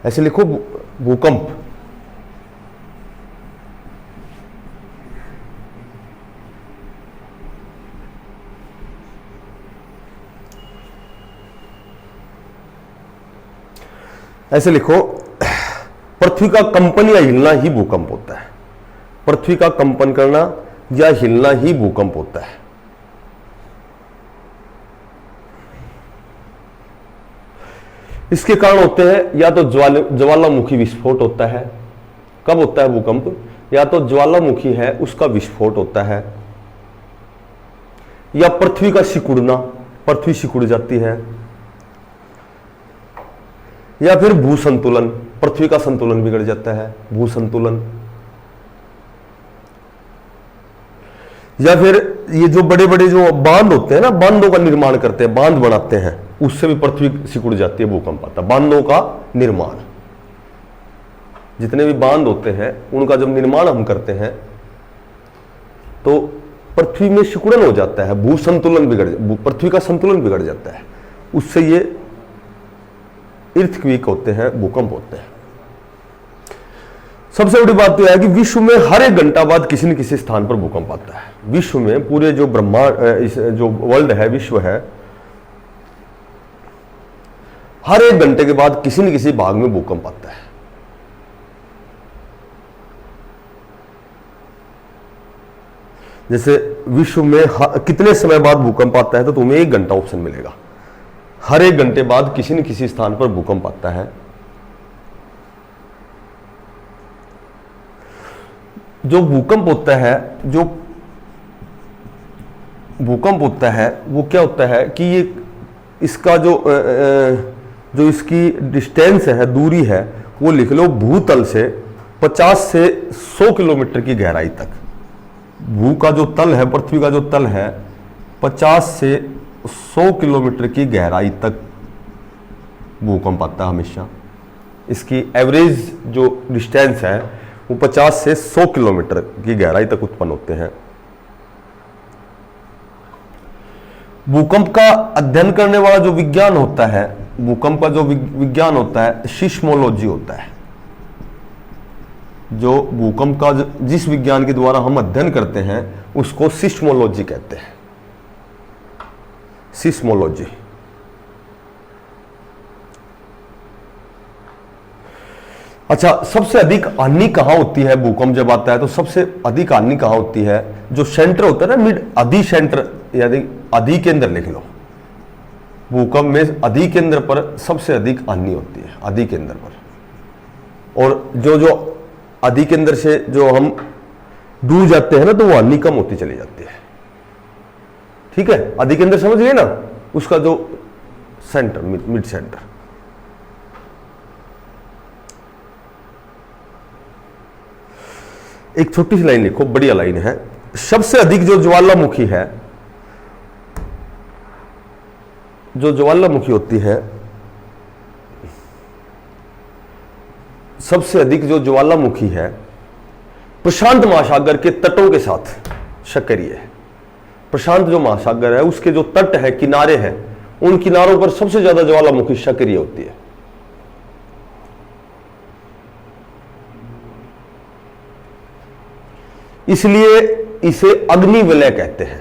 ऐसे लिखो भूकंप। ऐसे लिखो पृथ्वी का कंपन या हिलना ही भूकंप होता है। पृथ्वी का कंपन करना या हिलना ही भूकंप होता है। इसके कारण होते हैं या तो ज्वालामुखी विस्फोट होता है। कब होता है भूकंप? या तो ज्वालामुखी है उसका विस्फोट होता है, या पृथ्वी का सिकुड़ना, पृथ्वी सिकुड़ जाती है, या फिर भूसंतुलन, पृथ्वी का संतुलन बिगड़ जाता है, भूसंतुलन। या फिर ये जो बड़े बड़े जो बांध होते हैं ना, बांधों का निर्माण करते हैं, बांध बनाते हैं, उससे भी पृथ्वी सिकुड़ जाती है, भूकंप आता है। बांधों का निर्माण, जितने भी बांध होते हैं उनका जब निर्माण हम करते हैं तो पृथ्वी में सिकुड़न हो जाता है, भूसंतुलन बिगड़, पृथ्वी का संतुलन बिगड़ जाता है, उससे ये इर्थक्वेक होते हैं, भूकंप होते हैं। सबसे बड़ी बात तो यह है कि विश्व में हर एक घंटा बाद किसी न किसी स्थान पर भूकंप आता है। विश्व में पूरे जो ब्रह्मांड, जो वर्ल्ड है, विश्व है, हर एक घंटे के बाद किसी न किसी भाग में भूकंप आता है। जैसे विश्व में कितने समय बाद भूकंप आता है, तो तुम्हें 1 घंटा ऑप्शन मिलेगा। हर एक घंटे बाद किसी न किसी स्थान पर भूकंप आता है। जो भूकंप होता है, जो भूकंप होता है वो क्या होता है कि ये इसका जो इसकी डिस्टेंस है, दूरी है, वो लिख लो भूतल से 50 से 100 किलोमीटर की गहराई तक। भू का जो तल है, पृथ्वी का जो तल है, 50 से 100 किलोमीटर की गहराई तक भूकंप आता है हमेशा। इसकी एवरेज जो डिस्टेंस है वो 50 से 100 किलोमीटर की गहराई तक उत्पन्न होते हैं। भूकंप का अध्ययन करने वाला जो विज्ञान होता है, भूकंप का जो विज्ञान होता है, सिस्मोलॉजी होता है। जो भूकंप का जिस विज्ञान के द्वारा हम अध्ययन करते हैं उसको सिस्मोलॉजी कहते हैं, सिस्मोलॉजी। अच्छा, सबसे अधिक हानि कहां होती है भूकंप जब आता है? तो सबसे अधिक हानि कहां होती है? जो सेंटर होता है ना, मिड अधि सेंटर, यानी अधि केंद्र लिख लो। भूकंप में अधि केंद्र पर सबसे अधिक हानि होती है, अधि केंद्र पर। और जो अधि केंद्र से जो हम दूर जाते हैं ना, तो वो हानि कम होती चली जाती है। ठीक है, अधि केंद्र समझ गए ना, उसका जो सेंटर, मिड सेंटर। एक छोटी सी लाइन लिखो, बढ़िया लाइन है। सबसे अधिक जो ज्वालामुखी है, जो ज्वालामुखी होती है, सबसे अधिक जो ज्वालामुखी है प्रशांत महासागर के तटों के साथ सक्रिय है। प्रशांत जो महासागर है उसके जो तट है, किनारे हैं, उन किनारों पर सबसे ज्यादा ज्वालामुखी सक्रिय होती है। इसलिए इसे अग्निवलय कहते हैं।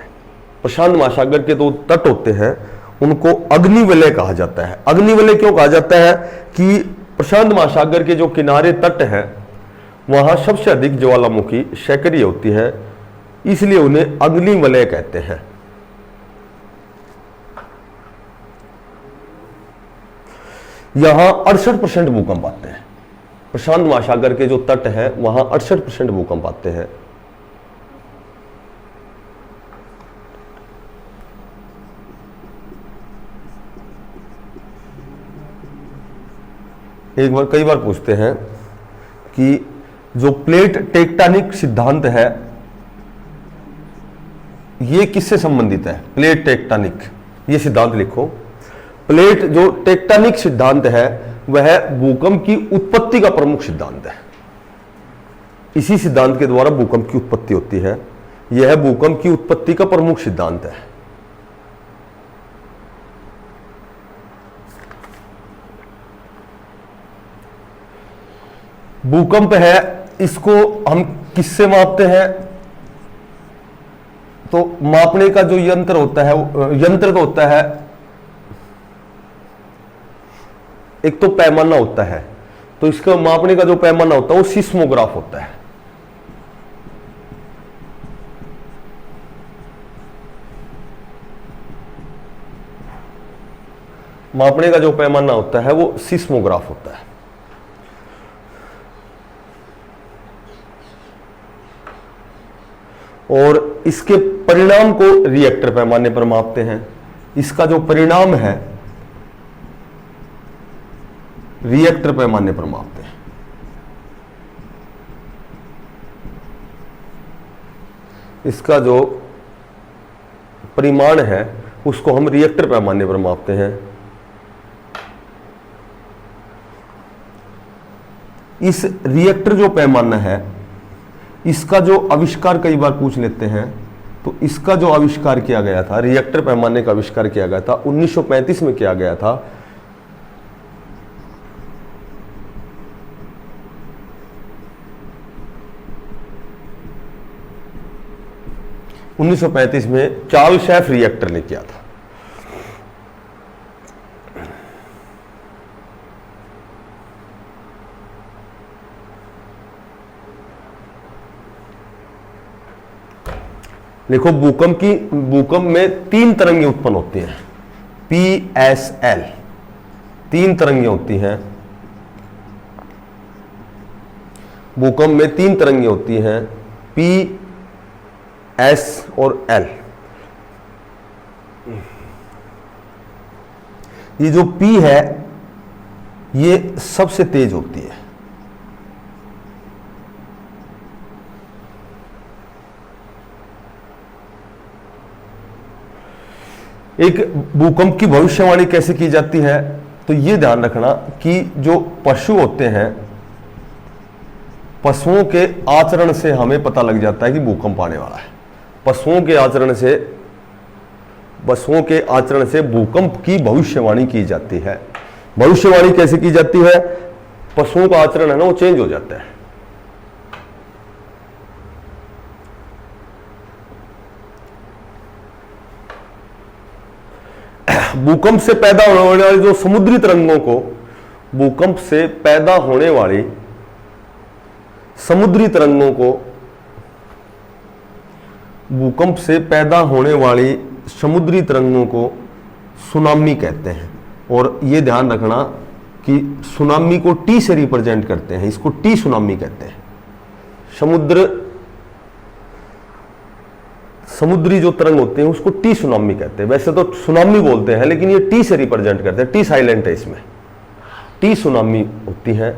प्रशांत महासागर के जो तट होते हैं उनको अग्निवलय कहा जाता है। अग्निवलय क्यों कहा जाता है? कि प्रशांत महासागर के जो किनारे तट हैं वहां सबसे अधिक ज्वालामुखी सक्रिय होती है, इसलिए उन्हें अग्निवलय कहते हैं। यहां 68% भूकंप आते हैं। प्रशांत महासागर के जो तट हैं वहां 68% भूकंप आते हैं। कई बार पूछते हैं कि जो प्लेट टेक्टोनिक सिद्धांत है ये किससे संबंधित है? प्लेट टेक्टोनिक, ये सिद्धांत लिखो। प्लेट जो टेक्टोनिक सिद्धांत है वह भूकंप की उत्पत्ति का प्रमुख सिद्धांत है। इसी सिद्धांत के द्वारा भूकंप की उत्पत्ति होती है। यह भूकंप की उत्पत्ति का प्रमुख सिद्धांत है। भूकंप है, इसको हम किससे मापते हैं? तो मापने का जो यंत्र होता है, यंत्र तो होता है, एक तो पैमाना होता है, तो इसका मापने का जो पैमाना होता है वो सिस्मोग्राफ होता है। मापने का जो पैमाना होता है वो सिस्मोग्राफ होता है। और इसके परिणाम को रिएक्टर पैमाने पर मापते हैं। इसका जो परिणाम है रिएक्टर पैमाने पर मापते हैं। इसका जो परिमाण है उसको हम रिएक्टर पैमाने पर मापते हैं। इस रिएक्टर जो पैमाना है, इसका जो आविष्कार कई बार पूछ लेते हैं, तो इसका जो आविष्कार किया गया था, रिएक्टर पैमाने का आविष्कार किया गया था 1935 में किया गया था। (1935) में चार्ल्स शेफ रिएक्टर ने किया था। देखो, भूकंप में 3 तरंगें उत्पन्न होती हैं, PSL, 3 तरंगें होती हैं। भूकंप में 3 तरंगें होती हैं, P, S और L। ये जो P है ये सबसे तेज होती है। एक भूकंप की भविष्यवाणी कैसे की जाती है? तो ये ध्यान रखना कि जो पशु होते हैं, पशुओं के आचरण से हमें पता लग जाता है कि भूकंप आने वाला है। पशुओं के आचरण से भूकंप की भविष्यवाणी की जाती है। भविष्यवाणी कैसे की जाती है? पशुओं का आचरण है ना, वो चेंज हो जाता है। भूकंप से पैदा होने वाली जो समुद्री तरंगों को, भूकंप से पैदा होने वाली समुद्री तरंगों को, भूकंप से पैदा होने वाली समुद्री तरंगों को सुनामी कहते हैं। और यह ध्यान रखना कि सुनामी को टी से रिप्रेजेंट करते हैं, इसको टी सुनामी कहते हैं। समुद्री जो तरंग होते हैं उसको टी सुनामी कहते हैं। वैसे तो सुनामी बोलते हैं लेकिन ये टी से रिप्रेजेंट करते हैं, टी साइलेंट है इसमें, टी सुनामी होती है।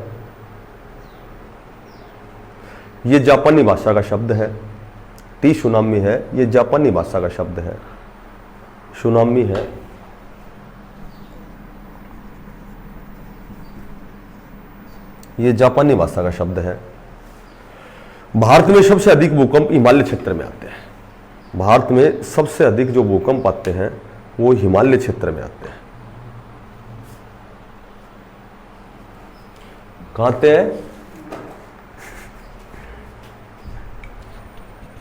ये जापानी भाषा का शब्द है, टी सुनामी है, ये जापानी भाषा का शब्द है, सुनामी है। ये जापानी भाषा का शब्द है। भारत में सबसे अधिक भूकंप हिमालय क्षेत्र में आते हैं। भारत में सबसे अधिक जो भूकंप आते हैं वो हिमालय क्षेत्र में आते हैं। कहाँ आते हैं?